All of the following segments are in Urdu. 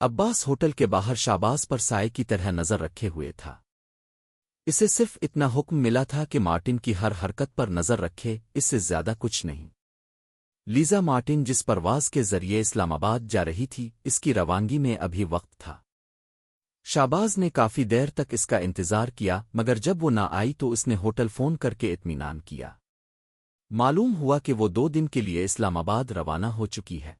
عباس ہوٹل کے باہر شہباز پر سائے کی طرح نظر رکھے ہوئے تھا۔ اسے صرف اتنا حکم ملا تھا کہ مارٹن کی ہر حرکت پر نظر رکھے، اس سے زیادہ کچھ نہیں۔ لیزا مارٹن جس پرواز کے ذریعے اسلام آباد جا رہی تھی، اس کی روانگی میں ابھی وقت تھا۔ شہباز نے کافی دیر تک اس کا انتظار کیا، مگر جب وہ نہ آئی تو اس نے ہوٹل فون کر کے اطمینان کیا۔ معلوم ہوا کہ وہ 2 دن کے لیے اسلام آباد روانہ ہو چکی ہے۔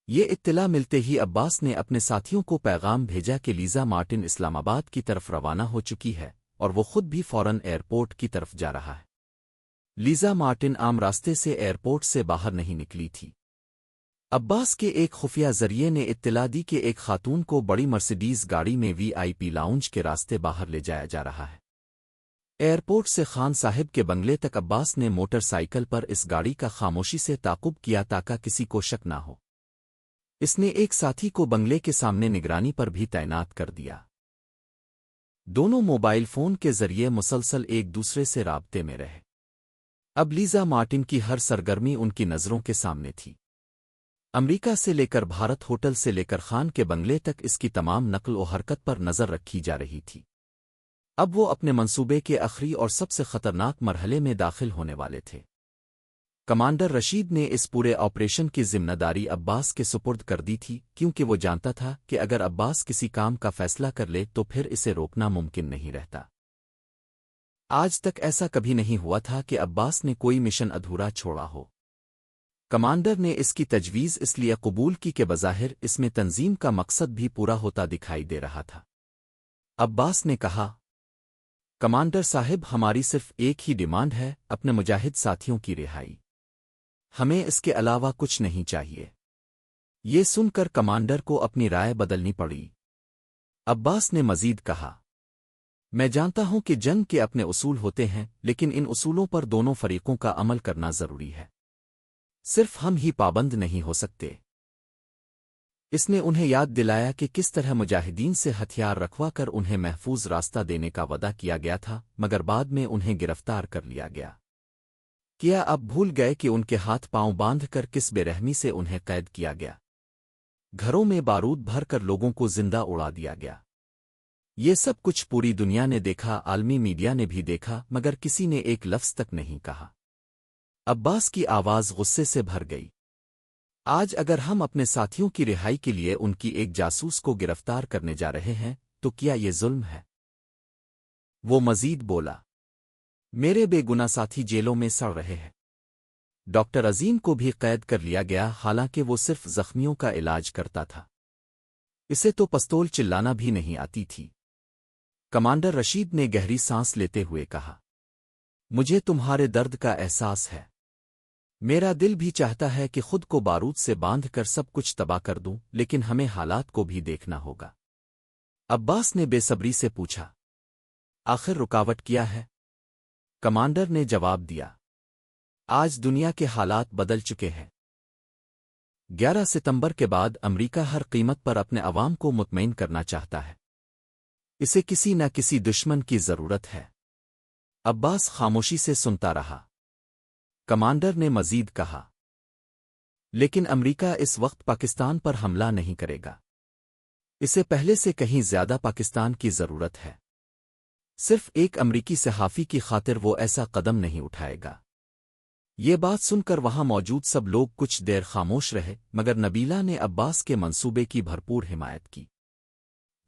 یہ اطلاع ملتے ہی عباس نے اپنے ساتھیوں کو پیغام بھیجا کہ لیزا مارٹن اسلام آباد کی طرف روانہ ہو چکی ہے، اور وہ خود بھی فوراً ایئرپورٹ کی طرف جا رہا ہے۔ لیزا مارٹن عام راستے سے ایئرپورٹ سے باہر نہیں نکلی تھی۔ عباس کے ایک خفیہ ذریعے نے اطلاع دی کہ ایک خاتون کو بڑی مرسیڈیز گاڑی میں VIP لاؤنج کے راستے باہر لے جایا جا رہا ہے۔ ایئرپورٹ سے خان صاحب کے بنگلے تک عباس نے موٹر سائیکل پر اس گاڑی کا خاموشی سے تعاقب کیا تاکہ کسی کو شک نہ ہو۔ اس نے ایک ساتھی کو بنگلے کے سامنے نگرانی پر بھی تعینات کر دیا۔ دونوں موبائل فون کے ذریعے مسلسل ایک دوسرے سے رابطے میں رہے۔ اب لیزا مارٹن کی ہر سرگرمی ان کی نظروں کے سامنے تھی۔ امریکہ سے لے کر بھارت، ہوٹل سے لے کر خان کے بنگلے تک اس کی تمام نقل و حرکت پر نظر رکھی جا رہی تھی۔ اب وہ اپنے منصوبے کے آخری اور سب سے خطرناک مرحلے میں داخل ہونے والے تھے۔ کمانڈر رشید نے اس پورے آپریشن کی ذمہ داری عباس کے سپرد کر دی تھی، کیونکہ وہ جانتا تھا کہ اگر عباس کسی کام کا فیصلہ کر لے تو پھر اسے روکنا ممکن نہیں رہتا۔ آج تک ایسا کبھی نہیں ہوا تھا کہ عباس نے کوئی مشن ادھورا چھوڑا ہو۔ کمانڈر نے اس کی تجویز اس لیے قبول کی کہ بظاہر اس میں تنظیم کا مقصد بھی پورا ہوتا دکھائی دے رہا تھا۔ عباس نے کہا، کمانڈر صاحب، ہماری صرف ایک ہی ڈیمانڈ ہے، اپنے مجاہد ساتھیوں کی رہائی۔ ہمیں اس کے علاوہ کچھ نہیں چاہیے۔ یہ سن کر کمانڈر کو اپنی رائے بدلنی پڑی۔ عباس نے مزید کہا، میں جانتا ہوں کہ جنگ کے اپنے اصول ہوتے ہیں، لیکن ان اصولوں پر دونوں فریقوں کا عمل کرنا ضروری ہے۔ صرف ہم ہی پابند نہیں ہو سکتے۔ اس نے انہیں یاد دلایا کہ کس طرح مجاہدین سے ہتھیار رکھوا کر انہیں محفوظ راستہ دینے کا وعدہ کیا گیا تھا، مگر بعد میں انہیں گرفتار کر لیا گیا۔ کیا اب بھول گئے کہ ان کے ہاتھ پاؤں باندھ کر کس بے رحمی سے انہیں قید کیا گیا؟ گھروں میں بارود بھر کر لوگوں کو زندہ اڑا دیا گیا۔ یہ سب کچھ پوری دنیا نے دیکھا، عالمی میڈیا نے بھی دیکھا، مگر کسی نے ایک لفظ تک نہیں کہا۔ عباس کی آواز غصے سے بھر گئی۔ آج اگر ہم اپنے ساتھیوں کی رہائی کے لیے ان کی ایک جاسوس کو گرفتار کرنے جا رہے ہیں تو کیا یہ ظلم ہے؟ وہ مزید بولا، میرے بے گناہ ساتھی جیلوں میں سڑ رہے ہیں۔ ڈاکٹر عظیم کو بھی قید کر لیا گیا، حالانکہ وہ صرف زخمیوں کا علاج کرتا تھا۔ اسے تو پستول چلانا بھی نہیں آتی تھی۔ کمانڈر رشید نے گہری سانس لیتے ہوئے کہا، مجھے تمہارے درد کا احساس ہے۔ میرا دل بھی چاہتا ہے کہ خود کو بارود سے باندھ کر سب کچھ تباہ کر دوں، لیکن ہمیں حالات کو بھی دیکھنا ہوگا۔ عباس نے بے صبری سے پوچھا، آخر رکاوٹ کیا ہے؟ کمانڈر نے جواب دیا، آج دنیا کے حالات بدل چکے ہیں۔ 11 ستمبر کے بعد امریکہ ہر قیمت پر اپنے عوام کو مطمئن کرنا چاہتا ہے۔ اسے کسی نہ کسی دشمن کی ضرورت ہے۔ عباس خاموشی سے سنتا رہا۔ کمانڈر نے مزید کہا، لیکن امریکہ اس وقت پاکستان پر حملہ نہیں کرے گا۔ اسے پہلے سے کہیں زیادہ پاکستان کی ضرورت ہے۔ صرف ایک امریکی صحافی کی خاطر وہ ایسا قدم نہیں اٹھائے گا۔ یہ بات سن کر وہاں موجود سب لوگ کچھ دیر خاموش رہے، مگر نبیلہ نے عباس کے منصوبے کی بھرپور حمایت کی۔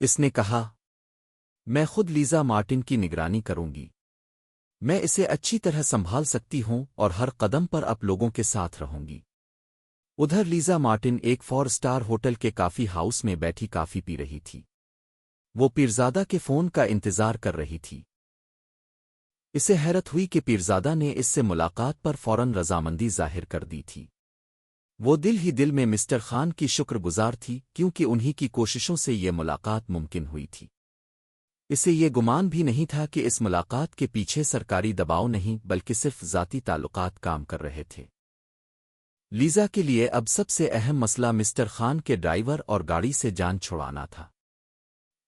اس نے کہا، میں خود لیزا مارٹن کی نگرانی کروں گی۔ میں اسے اچھی طرح سنبھال سکتی ہوں اور ہر قدم پر آپ لوگوں کے ساتھ رہوں گی۔ ادھر لیزا مارٹن ایک 4 سٹار ہوٹل کے کافی ہاؤس میں بیٹھی کافی پی رہی تھی۔ وہ پیرزادہ کے فون کا انتظار کر رہی تھی۔ اسے حیرت ہوئی کہ پیرزادہ نے اس سے ملاقات پر فوراً رضامندی ظاہر کر دی تھی۔ وہ دل ہی دل میں مسٹر خان کی شکر گزار تھی، کیونکہ انہی کی کوششوں سے یہ ملاقات ممکن ہوئی تھی۔ اسے یہ گمان بھی نہیں تھا کہ اس ملاقات کے پیچھے سرکاری دباؤ نہیں بلکہ صرف ذاتی تعلقات کام کر رہے تھے۔ لیزا کے لیے اب سب سے اہم مسئلہ مسٹر خان کے ڈرائیور اور گاڑی سے جان چھڑانا تھا۔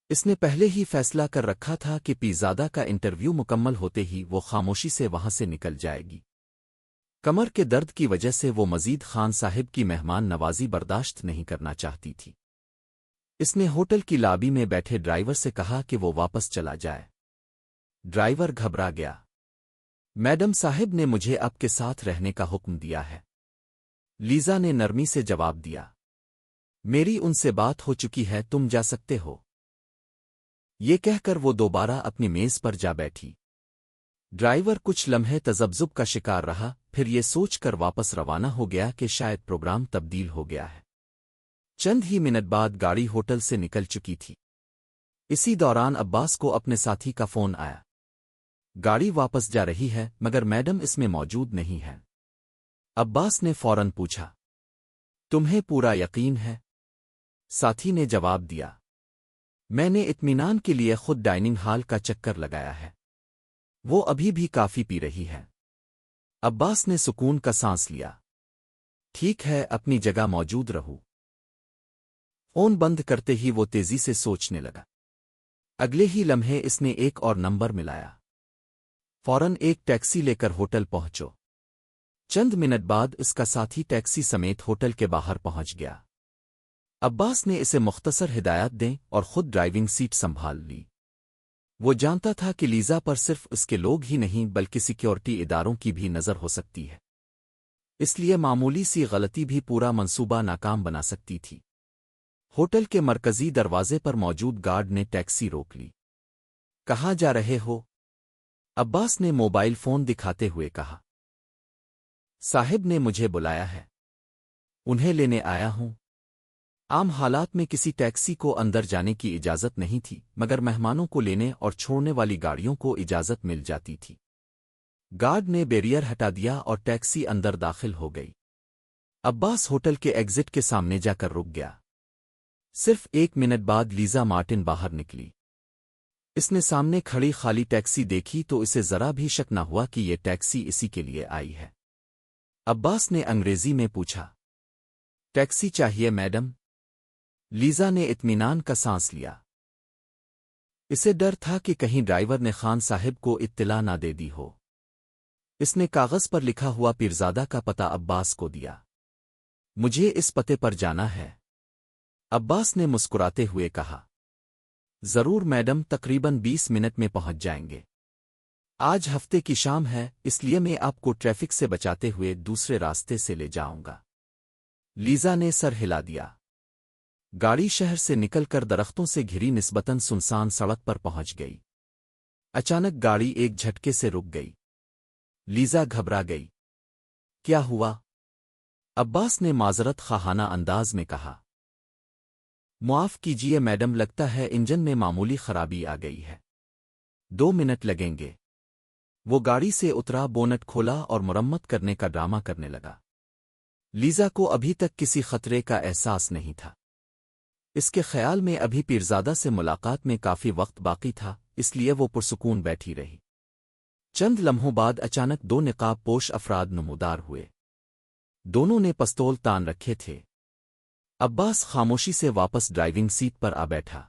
اس نے پہلے ہی فیصلہ کر رکھا تھا کہ پیرزادہ کا انٹرویو مکمل ہوتے ہی وہ خاموشی سے وہاں سے نکل جائے گی۔ کمر کے درد کی وجہ سے وہ مزید خان صاحب کی مہمان نوازی برداشت نہیں کرنا چاہتی تھی۔ اس نے ہوٹل کی لابی میں بیٹھے ڈرائیور سے کہا کہ وہ واپس چلا جائے۔ ڈرائیور گھبرا گیا۔ میڈم صاحب نے مجھے آپ کے ساتھ رہنے کا حکم دیا ہے، لیزا نے نرمی سے جواب دیا۔ میری ان سے بات ہو چکی ہے، تم جا سکتے ہو۔ یہ کہہ کر وہ دوبارہ اپنی میز پر جا بیٹھی۔ ڈرائیور کچھ لمحے تذبذب کا شکار رہا، پھر یہ سوچ کر واپس روانہ ہو گیا کہ شاید پروگرام تبدیل ہو گیا ہے۔ چند ہی منٹ بعد گاڑی ہوٹل سے نکل چکی تھی۔ اسی دوران عباس کو اپنے ساتھی کا فون آیا۔ گاڑی واپس جا رہی ہے مگر میڈم اس میں موجود نہیں ہے۔ عباس نے فوراً پوچھا، تمہیں پورا یقین ہے؟ ساتھی نے جواب دیا، میں نے اطمینان کے لیے خود ڈائننگ ہال کا چکر لگایا ہے، وہ ابھی بھی کافی پی رہی ہے۔ عباس نے سکون کا سانس لیا۔ ٹھیک ہے، اپنی جگہ موجود رہو۔ فون بند کرتے ہی وہ تیزی سے سوچنے لگا۔ اگلے ہی لمحے اس نے ایک اور نمبر ملایا۔ فوراً ایک ٹیکسی لے کر ہوٹل پہنچو۔ چند منٹ بعد اس کا ساتھی ٹیکسی سمیت ہوٹل کے باہر پہنچ گیا۔ عباس نے اسے مختصر ہدایات دیں اور خود ڈرائیونگ سیٹ سنبھال لی۔ وہ جانتا تھا کہ لیزا پر صرف اس کے لوگ ہی نہیں بلکہ سیکیورٹی اداروں کی بھی نظر ہو سکتی ہے، اس لیے معمولی سی غلطی بھی پورا منصوبہ ناکام بنا سکتی تھی۔ ہوٹل کے مرکزی دروازے پر موجود گارڈ نے ٹیکسی روک لی۔ کہاں جا رہے ہو؟ عباس نے موبائل فون دکھاتے ہوئے کہا۔ صاحب نے مجھے بلایا ہے، انہیں لینے آیا ہوں۔ عام حالات میں کسی ٹیکسی کو اندر جانے کی اجازت نہیں تھی، مگر مہمانوں کو لینے اور چھوڑنے والی گاڑیوں کو اجازت مل جاتی تھی۔ گارڈ نے بیریئر ہٹا دیا اور ٹیکسی اندر داخل ہو گئی۔ عباس ہوٹل کے ایگزٹ کے سامنے جا کر رک گیا۔ صرف ایک منٹ بعد لیزا مارٹن باہر نکلی۔ اس نے سامنے کھڑی خالی ٹیکسی دیکھی تو اسے ذرا بھی شک نہ ہوا کہ یہ ٹیکسی اسی کے لیے آئی ہے۔ عباس نے انگریزی میں پوچھا، ٹیکسی چاہیے میڈم؟ لیزا نے اطمینان کا سانس لیا۔ اسے ڈر تھا کہ کہیں ڈرائیور نے خان صاحب کو اطلاع نہ دے دی ہو۔ اس نے کاغذ پر لکھا ہوا پیرزادہ کا پتہ عباس کو دیا۔ مجھے اس پتے پر جانا ہے، عباس نے مسکراتے ہوئے کہا۔ ضرور میڈم، تقریباً 20 منٹ میں پہنچ جائیں گے۔ آج ہفتے کی شام ہے، اس لیے میں آپ کو ٹریفک سے بچاتے ہوئے دوسرے راستے سے لے جاؤں گا۔ لیزا نے سر ہلا دیا۔ گاڑی شہر سے نکل کر درختوں سے گھری نسبتاً سنسان سڑک پر پہنچ گئی۔ اچانک گاڑی ایک جھٹکے سے رک گئی۔ لیزا گھبرا گئی۔ کیا ہوا؟ عباس نے معذرت خواہانہ انداز میں کہا۔ معاف کیجیے میڈم، لگتا ہے انجن میں معمولی خرابی آ گئی ہے، 2 منٹ لگیں گے۔ وہ گاڑی سے اترا، بونٹ کھولا اور مرمت کرنے کا ڈرامہ کرنے لگا۔ لیزا کو ابھی تک کسی خطرے کا احساس نہیں تھا۔ اس کے خیال میں ابھی پیرزادہ سے ملاقات میں کافی وقت باقی تھا، اس لیے وہ پرسکون بیٹھی رہی۔ چند لمحوں بعد اچانک 2 نقاب پوش افراد نمودار ہوئے۔ دونوں نے پستول تان رکھے تھے۔ عباس خاموشی سے واپس ڈرائیونگ سیٹ پر آ بیٹھا۔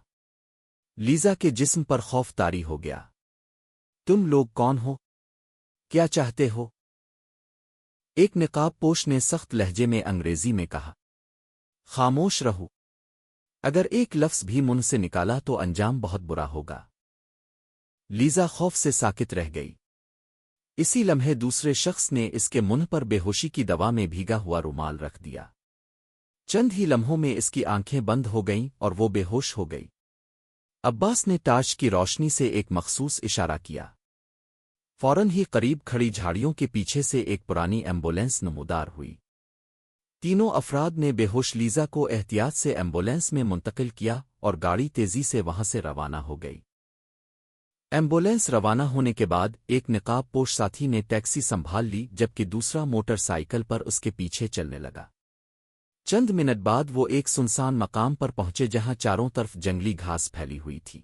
لیزا کے جسم پر خوف طاری ہو گیا۔ تم لوگ کون ہو؟ کیا چاہتے ہو؟ ایک نقاب پوش نے سخت لہجے میں انگریزی میں کہا۔ خاموش رہو، اگر ایک لفظ بھی منہ سے نکالا تو انجام بہت برا ہوگا۔ لیزا خوف سے ساکت رہ گئی۔ اسی لمحے دوسرے شخص نے اس کے منہ پر بے ہوشی کی دوا میں بھیگا ہوا رومال رکھ دیا۔ چند ہی لمحوں میں اس کی آنکھیں بند ہو گئیں اور وہ بے ہوش ہو گئی۔ عباس نے ٹارچ کی روشنی سے ایک مخصوص اشارہ کیا۔ فوراً ہی قریب کھڑی جھاڑیوں کے پیچھے سے ایک پرانی ایمبولینس نمودار ہوئی۔ تینوں افراد نے بے ہوش لیزا کو احتیاط سے ایمبولینس میں منتقل کیا اور گاڑی تیزی سے وہاں سے روانہ ہو گئی۔ ایمبولینس روانہ ہونے کے بعد ایک نقاب پوش ساتھی نے ٹیکسی سنبھال لی جبکہ دوسرا موٹر سائیکل پر اس کے پیچھے چلنے لگا۔ چند منٹ بعد وہ ایک سنسان مقام پر پہنچے جہاں چاروں طرف جنگلی گھاس پھیلی ہوئی تھی۔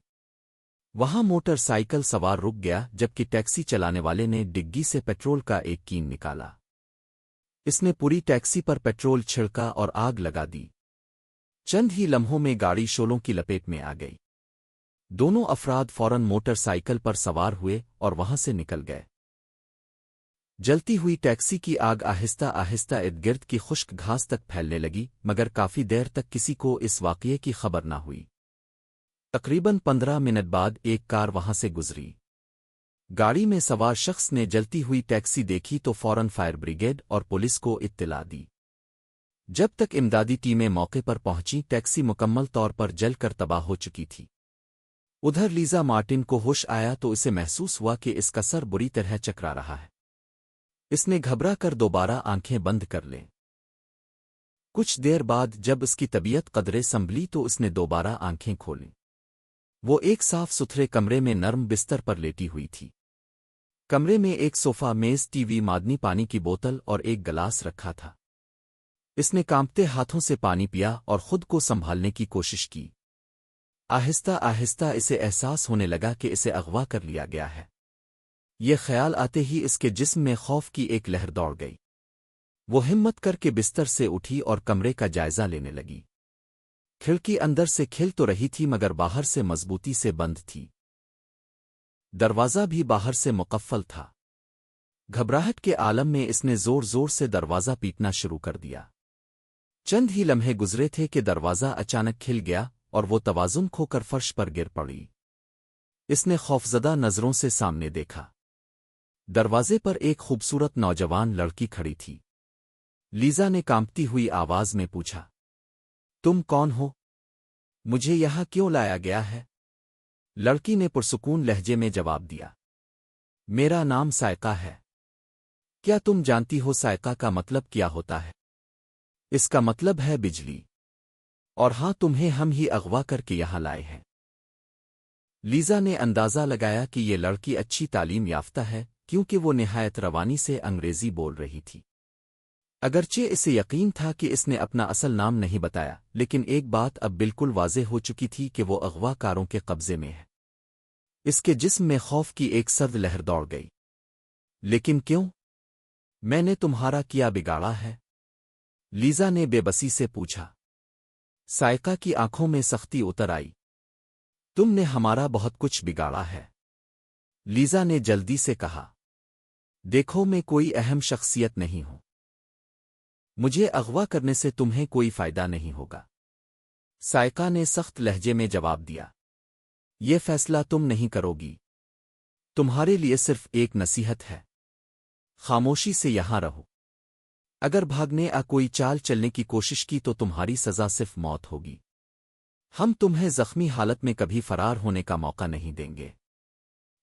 وہاں موٹر سائیکل سوار رک گیا جبکہ ٹیکسی چلانے والے نے ڈگی سے پیٹرول کا ایک کین نکالا۔ اس نے پوری ٹیکسی پر پیٹرول چھڑکا اور آگ لگا دی۔ چند ہی لمحوں میں گاڑی شعلوں کی لپیٹ میں آ گئی۔ دونوں افراد فوراً موٹر سائیکل پر سوار ہوئے اور وہاں سے نکل گئے۔ جلتی ہوئی ٹیکسی کی آگ آہستہ آہستہ ارد گرد کی خشک گھاس تک پھیلنے لگی، مگر کافی دیر تک کسی کو اس واقعے کی خبر نہ ہوئی۔ تقریباً 15 منٹ بعد ایک کار وہاں سے گزری۔ گاڑی میں سوار شخص نے جلتی ہوئی ٹیکسی دیکھی تو فوراً فائر بریگیڈ اور پولیس کو اطلاع دی۔ جب تک امدادی ٹیمیں موقع پر پہنچیں، ٹیکسی مکمل طور پر جل کر تباہ ہو چکی تھی۔ ادھر لیزا مارٹن کو ہوش آیا تو اسے محسوس ہوا کہ اس کا سر بری طرح چکرا رہا ہے۔ اس نے گھبرا کر دوبارہ آنکھیں بند کر لیں۔ کچھ دیر بعد جب اس کی طبیعت قدرے سنبھلی تو اس نے دوبارہ آنکھیں کھولیں۔ وہ ایک صاف ستھرے کمرے میں نرم بستر پر لیٹی ہوئی تھی۔ کمرے میں ایک صوفہ، میز، ٹی وی، معدنی پانی کی بوتل اور ایک گلاس رکھا تھا۔ اس نے کانپتے ہاتھوں سے پانی پیا اور خود کو سنبھالنے کی کوشش کی۔ آہستہ آہستہ اسے احساس ہونے لگا کہ اسے اغوا کر لیا گیا ہے۔ یہ خیال آتے ہی اس کے جسم میں خوف کی ایک لہر دوڑ گئی۔ وہ ہمت کر کے بستر سے اٹھی اور کمرے کا جائزہ لینے لگی۔ کھڑکی اندر سے کھل تو رہی تھی مگر باہر سے مضبوطی سے بند تھی۔ دروازہ بھی باہر سے مقفل تھا۔ گھبراہٹ کے عالم میں اس نے زور زور سے دروازہ پیٹنا شروع کر دیا۔ چند ہی لمحے گزرے تھے کہ دروازہ اچانک کھل گیا اور وہ توازن کھو کر فرش پر گر پڑی۔ اس نے خوفزدہ نظروں سے سامنے دیکھا۔ دروازے پر ایک خوبصورت نوجوان لڑکی کھڑی تھی۔ لیزا نے کانپتی ہوئی آواز میں پوچھا، تم کون ہو؟ مجھے یہاں کیوں لایا گیا ہے؟ لڑکی نے پرسکون لہجے میں جواب دیا، میرا نام سائقہ ہے۔ کیا تم جانتی ہو سائقہ کا مطلب کیا ہوتا ہے؟ اس کا مطلب ہے بجلی۔ اور ہاں، تمہیں ہم ہی اغوا کر کے یہاں لائے ہیں۔ لیزا نے اندازہ لگایا کہ یہ لڑکی اچھی تعلیم یافتہ ہے کیونکہ وہ نہایت روانی سے انگریزی بول رہی تھی۔ اگرچہ اسے یقین تھا کہ اس نے اپنا اصل نام نہیں بتایا، لیکن ایک بات اب بالکل واضح ہو چکی تھی کہ وہ اغوا کاروں کے قبضے میں ہے۔ اس کے جسم میں خوف کی ایک سرد لہر دوڑ گئی۔ لیکن کیوں؟ میں نے تمہارا کیا بگاڑا ہے؟ لیزا نے بے بسی سے پوچھا۔ سائقہ کی آنکھوں میں سختی اتر آئی۔ تم نے ہمارا بہت کچھ بگاڑا ہے، لیزا نے جلدی سے کہا۔ دیکھو، میں کوئی اہم شخصیت نہیں ہوں۔ مجھے اغوا کرنے سے تمہیں کوئی فائدہ نہیں ہوگا، سائقہ نے سخت لہجے میں جواب دیا۔ یہ فیصلہ تم نہیں کرو گی۔ تمہارے لیے صرف ایک نصیحت ہے، خاموشی سے یہاں رہو۔ اگر بھاگنے کوئی چال چلنے کی کوشش کی تو تمہاری سزا صرف موت ہوگی۔ ہم تمہیں زخمی حالت میں کبھی فرار ہونے کا موقع نہیں دیں گے۔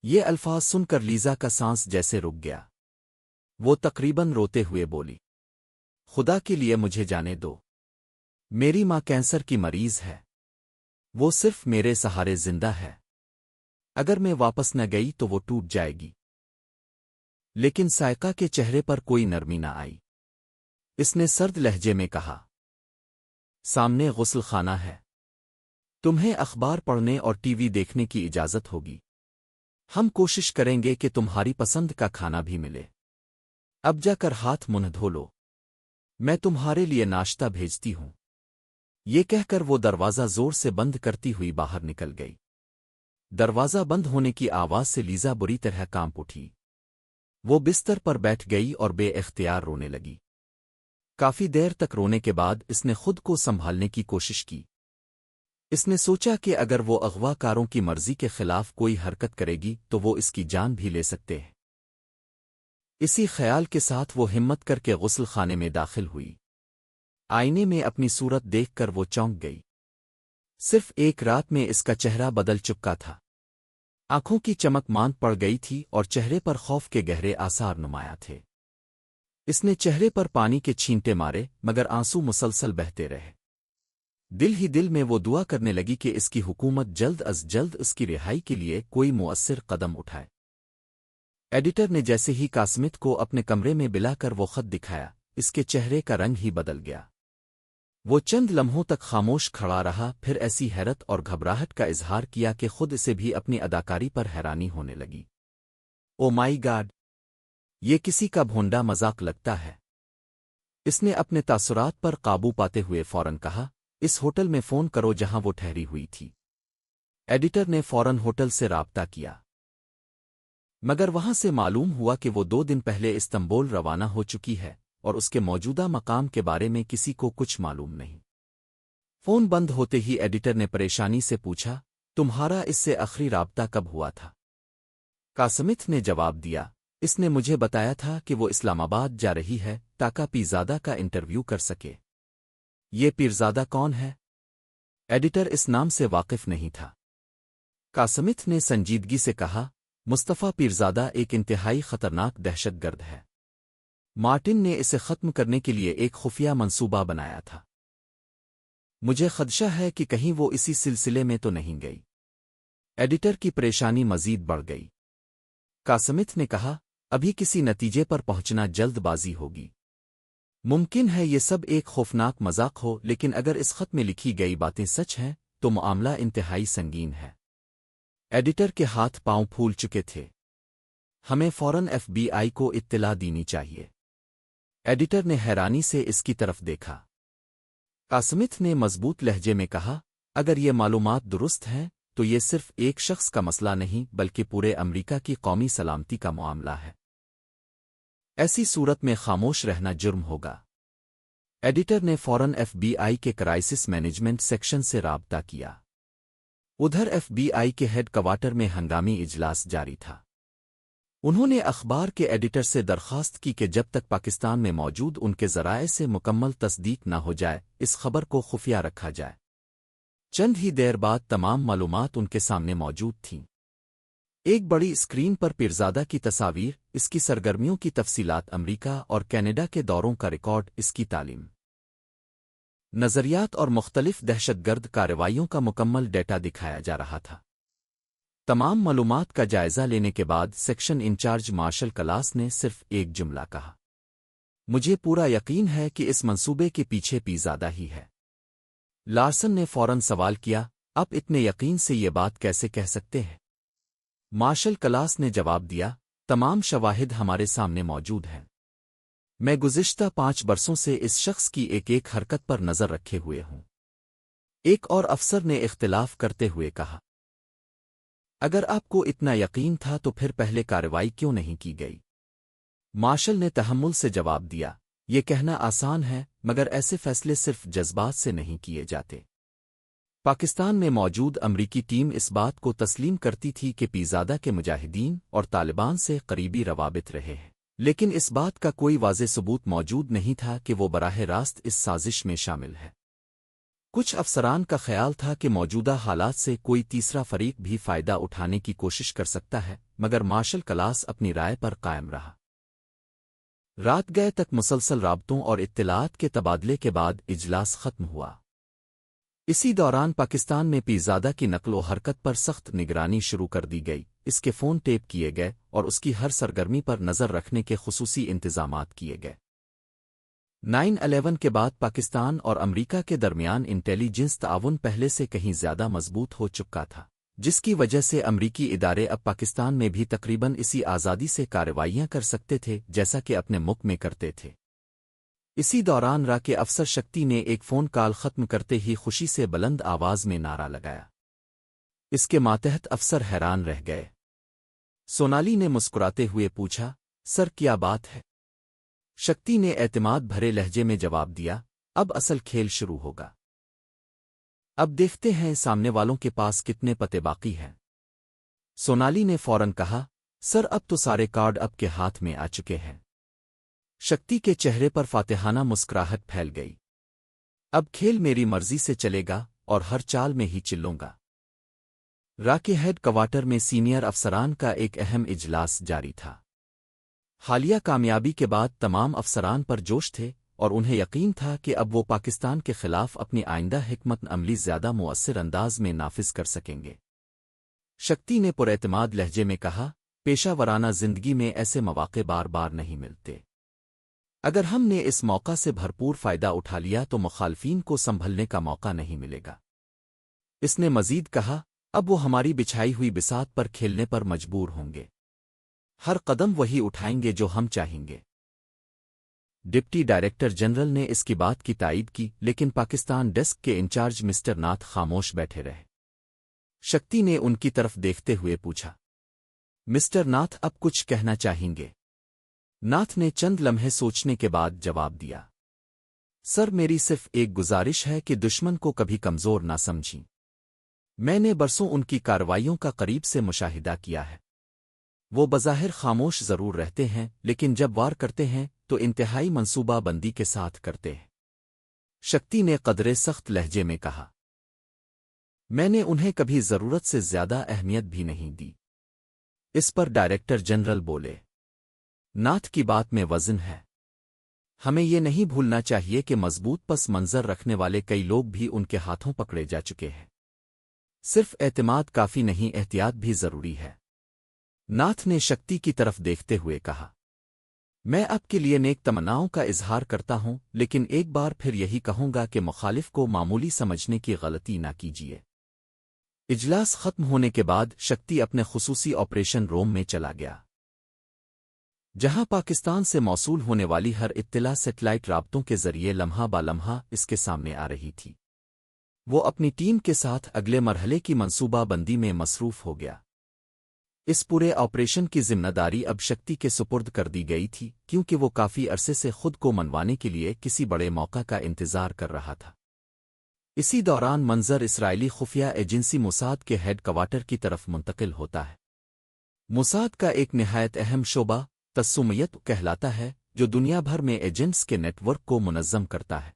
یہ الفاظ سن کر لیزا کا سانس جیسے رک گیا۔ وہ تقریباً روتے ہوئے بولی، خدا کے لیے مجھے جانے دو۔ میری ماں کینسر کی مریض ہے، وہ صرف میرے سہارے زندہ ہے۔ اگر میں واپس نہ گئی تو وہ ٹوٹ جائے گی۔ لیکن سائقہ کے چہرے پر کوئی نرمی نہ آئی۔ اس نے سرد لہجے میں کہا، سامنے غسل خانہ ہے، تمہیں اخبار پڑھنے اور ٹی وی دیکھنے کی اجازت ہوگی۔ ہم کوشش کریں گے کہ تمہاری پسند کا کھانا بھی ملے۔ اب جا کر ہاتھ منہ دھو لو، میں تمہارے لیے ناشتہ بھیجتی ہوں۔ یہ کہہ کر وہ دروازہ زور سے بند کرتی ہوئی باہر نکل گئی۔ دروازہ بند ہونے کی آواز سے لیزا بری طرح کانپ اٹھی۔ وہ بستر پر بیٹھ گئی اور بے اختیار رونے لگی۔ کافی دیر تک رونے کے بعد اس نے خود کو سنبھالنے کی کوشش کی۔ اس نے سوچا کہ اگر وہ اغوا کاروں کی مرضی کے خلاف کوئی حرکت کرے گی تو وہ اس کی جان بھی لے سکتے ہیں۔ اسی خیال کے ساتھ وہ ہمت کر کے غسل خانے میں داخل ہوئی۔ آئینے میں اپنی صورت دیکھ کر وہ چونک گئی۔ صرف ایک رات میں اس کا چہرہ بدل چکا تھا۔ آنکھوں کی چمک ماند پڑ گئی تھی اور چہرے پر خوف کے گہرے آثار نمایاں تھے۔ اس نے چہرے پر پانی کے چھینٹے مارے مگر آنسو مسلسل بہتے رہے۔ دل ہی دل میں وہ دعا کرنے لگی کہ اس کی حکومت جلد از جلد اس کی رہائی کے لیے کوئی مؤثر قدم اٹھائے۔ ایڈیٹر نے جیسے ہی کاسمت کو اپنے کمرے میں بلا کر وہ خط دکھایا، اس کے چہرے کا رنگ ہی بدل گیا۔ وہ چند لمحوں تک خاموش کھڑا رہا، پھر ایسی حیرت اور گھبراہٹ کا اظہار کیا کہ خود اسے بھی اپنی اداکاری پر حیرانی ہونے لگی۔ او مائی گاڈ! یہ کسی کا بھونڈا مذاق لگتا ہے۔ اس نے اپنے تاثرات پر قابو پاتے ہوئے فوراً کہا، اس ہوٹل میں فون کرو جہاں وہ ٹھہری ہوئی تھی۔ ایڈیٹر نے فوراً ہوٹل سے رابطہ کیا۔ مگر وہاں سے معلوم ہوا کہ وہ 2 دن پہلے استنبول روانہ ہو چکی ہے اور اس کے موجودہ مقام کے بارے میں کسی کو کچھ معلوم نہیں۔ فون بند ہوتے ہی ایڈیٹر نے پریشانی سے پوچھا، تمہارا اس سے آخری رابطہ کب ہوا تھا؟ قاسمت نے جواب دیا، اس نے مجھے بتایا تھا کہ وہ اسلام آباد جا رہی ہے تاکہ پیرزادہ کا انٹرویو کر سکے۔ یہ پیرزادہ کون ہے؟ ایڈیٹر اس نام سے واقف نہیں تھا۔ قاسمت نے سنجیدگی سے کہا، مصطفیٰ پیرزادہ ایک انتہائی خطرناک دہشت گرد ہے۔ مارٹن نے اسے ختم کرنے کے لیے ایک خفیہ منصوبہ بنایا تھا۔ مجھے خدشہ ہے کہ کہیں وہ اسی سلسلے میں تو نہیں گئی۔ ایڈیٹر کی پریشانی مزید بڑھ گئی۔ قاسمت نے کہا، ابھی کسی نتیجے پر پہنچنا جلد بازی ہوگی۔ ممکن ہے یہ سب ایک خوفناک مذاق ہو، لیکن اگر اس خط میں لکھی گئی باتیں سچ ہیں تو معاملہ انتہائی سنگین ہے۔ ایڈیٹر کے ہاتھ پاؤں پھول چکے تھے۔ ہمیں فوراً FBI کو اطلاع دینی چاہیے۔ ایڈیٹر نے حیرانی سے اس کی طرف دیکھا۔ قاسمت نے مضبوط لہجے میں کہا، اگر یہ معلومات درست ہیں تو یہ صرف ایک شخص کا مسئلہ نہیں بلکہ پورے امریکہ کی قومی سلامتی کا معاملہ ہے۔ ایسی صورت میں خاموش رہنا جرم ہوگا۔ ایڈیٹر نے فوراً FBI کے کرائسس مینجمنٹ سیکشن سے رابطہ کیا۔ ادھر FBI کے ہیڈ کوارٹر میں ہنگامی اجلاس جاری تھا۔ انہوں نے اخبار کے ایڈیٹر سے درخواست کی کہ جب تک پاکستان میں موجود ان کے ذرائع سے مکمل تصدیق نہ ہو جائے اس خبر کو خفیہ رکھا جائے۔ چند ہی دیر بعد تمام معلومات ان کے سامنے موجود تھیں۔ ایک بڑی اسکرین پر پیرزادہ کی تصاویر، اس کی سرگرمیوں کی تفصیلات، امریکہ اور کینیڈا کے دوروں کا ریکارڈ، اس کی تعلیم، نظریات اور مختلف دہشت گرد کارروائیوں کا مکمل ڈیٹا دکھایا جا رہا تھا۔ تمام معلومات کا جائزہ لینے کے بعد سیکشن انچارج مارشل کلاس نے صرف ایک جملہ کہا، مجھے پورا یقین ہے کہ اس منصوبے کے پیچھے پیرزادہ ہی ہے۔ لارسن نے فوراً سوال کیا، آپ اتنے یقین سے یہ بات کیسے کہہ سکتے ہیں؟ مارشل کلاس نے جواب دیا، تمام شواہد ہمارے سامنے موجود ہیں۔ میں گزشتہ 5 برسوں سے اس شخص کی ایک ایک حرکت پر نظر رکھے ہوئے ہوں۔ ایک اور افسر نے اختلاف کرتے ہوئے کہا، اگر آپ کو اتنا یقین تھا تو پھر پہلے کارروائی کیوں نہیں کی گئی؟ مارشل نے تحمل سے جواب دیا، یہ کہنا آسان ہے مگر ایسے فیصلے صرف جذبات سے نہیں کیے جاتے۔ پاکستان میں موجود امریکی ٹیم اس بات کو تسلیم کرتی تھی کہ پیرزادہ کے مجاہدین اور طالبان سے قریبی روابط رہے ہیں، لیکن اس بات کا کوئی واضح ثبوت موجود نہیں تھا کہ وہ براہ راست اس سازش میں شامل ہے۔ کچھ افسران کا خیال تھا کہ موجودہ حالات سے کوئی تیسرا فریق بھی فائدہ اٹھانے کی کوشش کر سکتا ہے، مگر مارشل کلاس اپنی رائے پر قائم رہا۔ رات گئے تک مسلسل رابطوں اور اطلاعات کے تبادلے کے بعد اجلاس ختم ہوا۔ اسی دوران پاکستان میں پیرزادہ کی نقل و حرکت پر سخت نگرانی شروع کر دی گئی، اس کے فون ٹیپ کیے گئے اور اس کی ہر سرگرمی پر نظر رکھنے کے خصوصی انتظامات کیے گئے۔ 9/11 کے بعد پاکستان اور امریکہ کے درمیان انٹیلی جنس تعاون پہلے سے کہیں زیادہ مضبوط ہو چکا تھا، جس کی وجہ سے امریکی ادارے اب پاکستان میں بھی تقریباً اسی آزادی سے کارروائیاں کر سکتے تھے جیسا کہ اپنے ملک میں کرتے تھے۔ اسی دوران را کے افسر شکتی نے ایک فون کال ختم کرتے ہی خوشی سے بلند آواز میں نعرہ لگایا۔ اس کے ماتحت افسر حیران رہ گئے۔ سونالی نے مسکراتے ہوئے پوچھا، سر کیا بات ہے؟ شکتی نے اعتماد بھرے لہجے میں جواب دیا، اب اصل کھیل شروع ہوگا۔ اب دیکھتے ہیں سامنے والوں کے پاس کتنے پتے باقی ہیں۔ سونالی نے فوراً کہا، سر اب تو سارے کارڈ آپ کے ہاتھ میں آ چکے ہیں۔ شکتی کے چہرے پر فاتحانہ مسکراہٹ پھیل گئی۔ اب کھیل میری مرضی سے چلے گا اور ہر چال میں ہی چلوں گا۔ را کے ہیڈ کوارٹر میں سینئر افسران کا ایک اہم اجلاس جاری تھا۔ حالیہ کامیابی کے بعد تمام افسران پر جوش تھے اور انہیں یقین تھا کہ اب وہ پاکستان کے خلاف اپنی آئندہ حکمت عملی زیادہ مؤثر انداز میں نافذ کر سکیں گے۔ شکتی نے پراعتماد لہجے میں کہا، پیشہ ورانہ زندگی میں ایسے مواقع بار بار نہیں ملتے۔ اگر ہم نے اس موقع سے بھرپور فائدہ اٹھا لیا تو مخالفین کو سنبھلنے کا موقع نہیں ملے گا۔ اس نے مزید کہا، اب وہ ہماری بچھائی ہوئی بساط پر کھیلنے پر مجبور ہوں گے۔ ہر قدم وہی اٹھائیں گے جو ہم چاہیں گے۔ ڈپٹی ڈائریکٹر جنرل نے اس کی بات کی تائید کی، لیکن پاکستان ڈیسک کے انچارج مسٹر ناتھ خاموش بیٹھے رہے۔ شکتی نے ان کی طرف دیکھتے ہوئے پوچھا، مسٹر ناتھ اب کچھ کہنا چاہیں گے؟ ناتھ نے چند لمحے سوچنے کے بعد جواب دیا، سر میری صرف ایک گزارش ہے کہ دشمن کو کبھی کمزور نہ سمجھیں۔ میں نے برسوں ان کی کارروائیوں کا قریب سے مشاہدہ کیا ہے۔ وہ بظاہر خاموش ضرور رہتے ہیں لیکن جب وار کرتے ہیں تو انتہائی منصوبہ بندی کے ساتھ کرتے ہیں۔ شکتی نے قدرے سخت لہجے میں کہا، میں نے انہیں کبھی ضرورت سے زیادہ اہمیت بھی نہیں دی۔ اس پر ڈائریکٹر جنرل بولے، ناتھ کی بات میں وزن ہے۔ ہمیں یہ نہیں بھولنا چاہیے کہ مضبوط پس منظر رکھنے والے کئی لوگ بھی ان کے ہاتھوں پکڑے جا چکے ہیں۔ صرف اعتماد کافی نہیں، احتیاط بھی ضروری ہے۔ ناتھ نے شکتی کی طرف دیکھتے ہوئے کہا، میں آپ کے لیے نیک تمناؤں کا اظہار کرتا ہوں لیکن ایک بار پھر یہی کہوں گا کہ مخالف کو معمولی سمجھنے کی غلطی نہ کیجیے۔ اجلاس ختم ہونے کے بعد شکتی اپنے خصوصی آپریشن روم میں چلا گیا، جہاں پاکستان سے موصول ہونے والی ہر اطلاع سیٹلائٹ رابطوں کے ذریعے لمحہ با لمحہ اس کے سامنے آ رہی تھی۔ وہ اپنی ٹیم کے ساتھ اگلے مرحلے کی منصوبہ بندی میں مصروف ہو گیا۔ اس پورے آپریشن کی ذمہ داری اب شکتی کے سپرد کر دی گئی تھی کیونکہ وہ کافی عرصے سے خود کو منوانے کے لیے کسی بڑے موقع کا انتظار کر رہا تھا۔ اسی دوران منظر اسرائیلی خفیہ ایجنسی موساد کے ہیڈ کوارٹر کی طرف منتقل ہوتا ہے۔ موساد کا ایک نہایت اہم شعبہ تسومیت کہلاتا ہے جو دنیا بھر میں ایجنٹس کے نیٹ ورک کو منظم کرتا ہے۔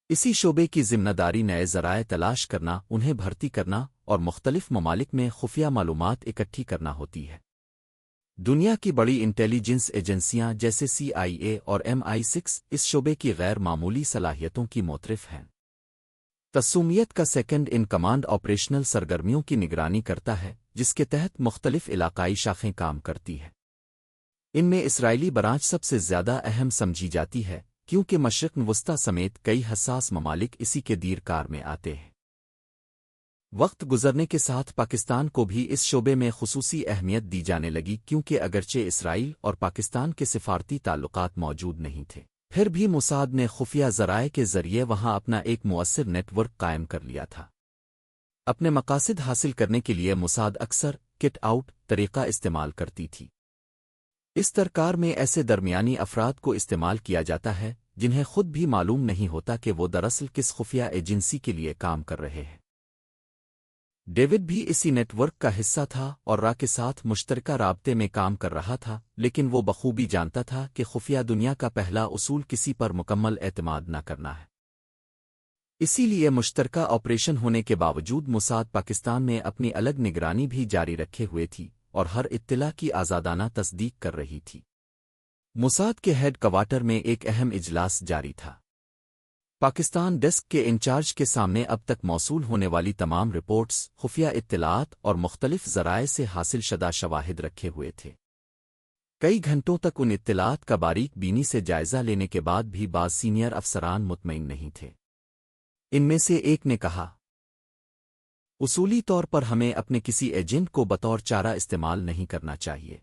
اسی شعبے کی ذمہ داری نئے ذرائع تلاش کرنا، انہیں بھرتی کرنا اور مختلف ممالک میں خفیہ معلومات اکٹھی کرنا ہوتی ہے۔ دنیا کی بڑی انٹیلیجنس ایجنسیاں جیسے CIA اور MI6 اس شعبے کی غیر معمولی صلاحیتوں کی معترف ہیں۔ تسومیت کا سیکنڈ ان کمانڈ آپریشنل سرگرمیوں کی نگرانی کرتا ہے جس کے تحت مختلف علاقائی شاخیں کام کرتی ہیں۔ ان میں اسرائیلی برانچ سب سے زیادہ اہم سمجھی جاتی ہے کیونکہ مشرق وسطی سمیت کئی حساس ممالک اسی کے دیر کار میں آتے ہیں۔ وقت گزرنے کے ساتھ پاکستان کو بھی اس شعبے میں خصوصی اہمیت دی جانے لگی کیونکہ اگرچہ اسرائیل اور پاکستان کے سفارتی تعلقات موجود نہیں تھے، پھر بھی موساد نے خفیہ ذرائع کے ذریعے وہاں اپنا ایک مؤثر نیٹ ورک قائم کر لیا تھا۔ اپنے مقاصد حاصل کرنے کے لیے موساد اکثر کٹ آؤٹ طریقہ استعمال کرتی تھی۔ اس ترکار میں ایسے درمیانی افراد کو استعمال کیا جاتا ہے جنہیں خود بھی معلوم نہیں ہوتا کہ وہ دراصل کس خفیہ ایجنسی کے لیے کام کر رہے ہیں۔ ڈیوڈ بھی اسی نیٹ ورک کا حصہ تھا اور را کے ساتھ مشترکہ رابطے میں کام کر رہا تھا، لیکن وہ بخوبی جانتا تھا کہ خفیہ دنیا کا پہلا اصول کسی پر مکمل اعتماد نہ کرنا ہے۔ اسی لیے مشترکہ آپریشن ہونے کے باوجود موساد پاکستان میں اپنی الگ نگرانی بھی جاری رکھے ہوئے تھی اور ہر اطلاع کی آزادانہ تصدیق کر رہی تھی۔ موساد کے ہیڈ کوارٹر میں ایک اہم اجلاس جاری تھا۔ پاکستان ڈیسک کے انچارج کے سامنے اب تک موصول ہونے والی تمام رپورٹس، خفیہ اطلاعات اور مختلف ذرائع سے حاصل شدہ شواہد رکھے ہوئے تھے۔ کئی گھنٹوں تک ان اطلاعات کا باریک بینی سے جائزہ لینے کے بعد بھی بعض سینئر افسران مطمئن نہیں تھے۔ ان میں سے ایک نے کہا، اصولی طور پر ہمیں اپنے کسی ایجنٹ کو بطور چارہ استعمال نہیں کرنا چاہیے۔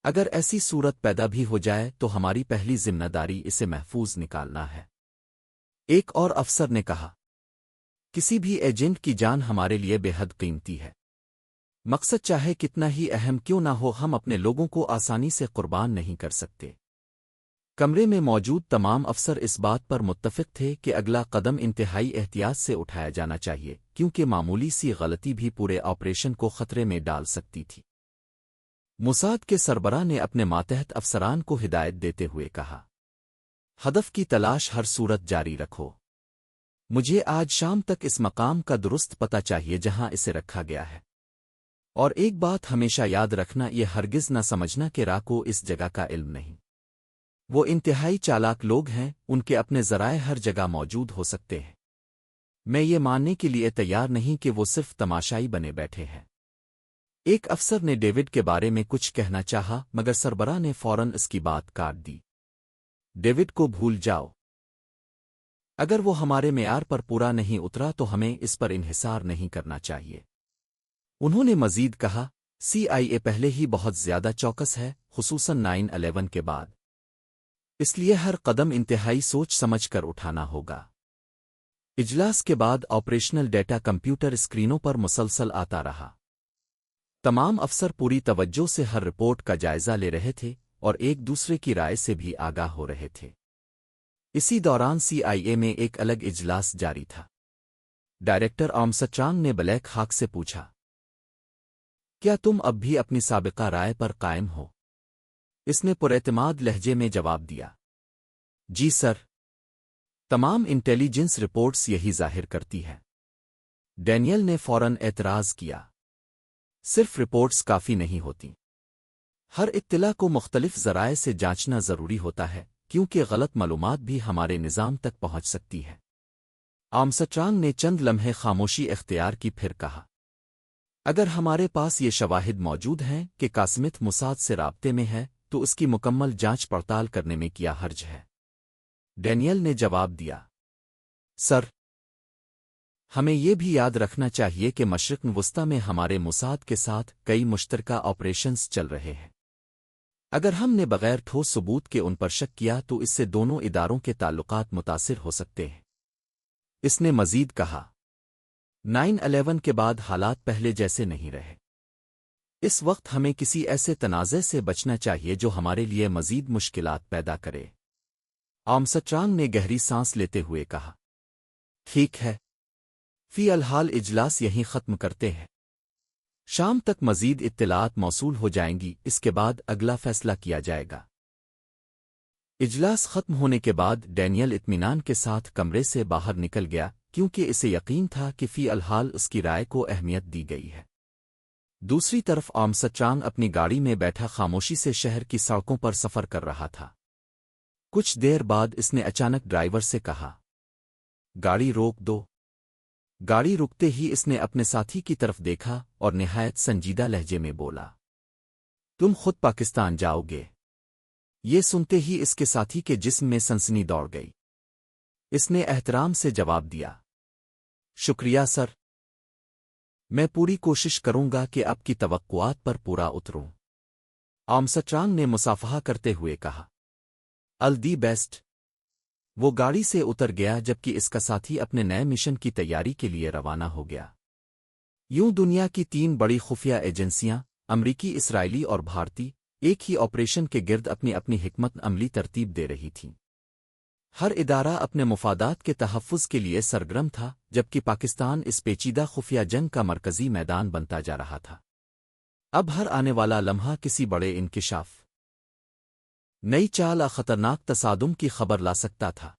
اگر ایسی صورت پیدا بھی ہو جائے تو ہماری پہلی ذمہ داری اسے محفوظ نکالنا ہے۔ ایک اور افسر نے کہا، کسی بھی ایجنٹ کی جان ہمارے لیے بے حد قیمتی ہے۔ مقصد چاہے کتنا ہی اہم کیوں نہ ہو، ہم اپنے لوگوں کو آسانی سے قربان نہیں کر سکتے۔ کمرے میں موجود تمام افسر اس بات پر متفق تھے کہ اگلا قدم انتہائی احتیاط سے اٹھایا جانا چاہیے کیونکہ معمولی سی غلطی بھی پورے آپریشن کو خطرے میں ڈال سکتی تھی۔ موساد کے سربراہ نے اپنے ماتحت افسران کو ہدایت دیتے ہوئے کہا، ہدف کی تلاش ہر صورت جاری رکھو۔ مجھے آج شام تک اس مقام کا درست پتہ چاہیے جہاں اسے رکھا گیا ہے۔ اور ایک بات ہمیشہ یاد رکھنا، یہ ہرگز نہ سمجھنا کہ را کو اس جگہ کا علم نہیں۔ وہ انتہائی چالاک لوگ ہیں، ان کے اپنے ذرائع ہر جگہ موجود ہو سکتے ہیں۔ میں یہ ماننے کے لیے تیار نہیں کہ وہ صرف تماشائی بنے بیٹھے ہیں۔ ایک افسر نے ڈیوڈ کے بارے میں کچھ کہنا چاہا مگر سربراہ نے فوراً اس کی بات کاٹ دی۔ ڈیوڈ کو بھول جاؤ۔ اگر وہ ہمارے معیار پر پورا نہیں اترا تو ہمیں اس پر انحصار نہیں کرنا چاہیے۔ انہوں نے مزید کہا، CIA پہلے ہی بہت زیادہ چوکس ہے، خصوصاً 9/11 کے بعد۔ اس لیے ہر قدم انتہائی سوچ سمجھ کر اٹھانا ہوگا۔ اجلاس کے بعد آپریشنل ڈیٹا کمپیوٹر اسکرینوں پر مسلسل آتا رہا۔ تمام افسر پوری توجہ سے ہر رپورٹ کا جائزہ لے رہے تھے اور ایک دوسرے کی رائے سے بھی آگاہ ہو رہے تھے۔ اسی دوران CIA میں ایک الگ اجلاس جاری تھا۔ ڈائریکٹر آرمسٹرانگ نے بلیک ہاک سے پوچھا، کیا تم اب بھی اپنی سابقہ رائے پر قائم ہو؟ اس نے پراعتماد لہجے میں جواب دیا، جی سر، تمام انٹیلیجنس رپورٹس یہی ظاہر کرتی ہے۔ ڈینیل نے فوراً اعتراض کیا، صرف رپورٹس کافی نہیں ہوتی، ہر اطلاع کو مختلف ذرائع سے جانچنا ضروری ہوتا ہے، کیونکہ غلط معلومات بھی ہمارے نظام تک پہنچ سکتی ہے۔ آرمسٹرانگ نے چند لمحے خاموشی اختیار کی، پھر کہا، اگر ہمارے پاس یہ شواہد موجود ہیں کہ قاسمتھ موساد سے رابطے میں ہے تو اس کی مکمل جانچ پڑتال کرنے میں کیا حرج ہے؟ ڈینیل نے جواب دیا، سر، ہمیں یہ بھی یاد رکھنا چاہیے کہ مشرق وسطی میں ہمارے موساد کے ساتھ کئی مشترکہ آپریشنز چل رہے ہیں۔ اگر ہم نے بغیر ٹھوس ثبوت کے ان پر شک کیا تو اس سے دونوں اداروں کے تعلقات متاثر ہو سکتے ہیں۔ اس نے مزید کہا، 9/11 کے بعد حالات پہلے جیسے نہیں رہے۔ اس وقت ہمیں کسی ایسے تنازع سے بچنا چاہیے جو ہمارے لیے مزید مشکلات پیدا کرے۔ آرمسٹرانگ نے گہری سانس لیتے ہوئے کہا، ٹھیک ہے، فی الحال اجلاس یہیں ختم کرتے ہیں۔ شام تک مزید اطلاعات موصول ہو جائیں گی، اس کے بعد اگلا فیصلہ کیا جائے گا۔ اجلاس ختم ہونے کے بعد ڈینیل اطمینان کے ساتھ کمرے سے باہر نکل گیا، کیونکہ اسے یقین تھا کہ فی الحال اس کی رائے کو اہمیت دی گئی ہے۔ دوسری طرف آرمسٹرانگ اپنی گاڑی میں بیٹھا خاموشی سے شہر کی سڑکوں پر سفر کر رہا تھا۔ کچھ دیر بعد اس نے اچانک ڈرائیور سے کہا، گاڑی روک دو۔ گاڑی رکتے ہی اس نے اپنے ساتھی کی طرف دیکھا اور نہایت سنجیدہ لہجے میں بولا، تم خود پاکستان جاؤ گے؟ یہ سنتے ہی اس کے ساتھی کے جسم میں سنسنی دوڑ گئی۔ اس نے احترام سے جواب دیا، شکریہ سر، میں پوری کوشش کروں گا کہ آپ کی توقعات پر پورا اتروں۔ آرمسٹرانگ نے مصافحہ کرتے ہوئے کہا، آل دی بیسٹ۔ وہ گاڑی سے اتر گیا جبکہ اس کا ساتھی اپنے نئے مشن کی تیاری کے لیے روانہ ہو گیا۔ یوں دنیا کی 3 بڑی خفیہ ایجنسیاں، امریکی، اسرائیلی اور بھارتی، ایک ہی آپریشن کے گرد اپنی اپنی حکمت عملی ترتیب دے رہی تھیں۔ ہر ادارہ اپنے مفادات کے تحفظ کے لیے سرگرم تھا، جبکہ پاکستان اس پیچیدہ خفیہ جنگ کا مرکزی میدان بنتا جا رہا تھا۔ اب ہر آنے والا لمحہ کسی بڑے انکشاف، نئی چال اور خطرناک تصادم کی خبر لا سکتا تھا۔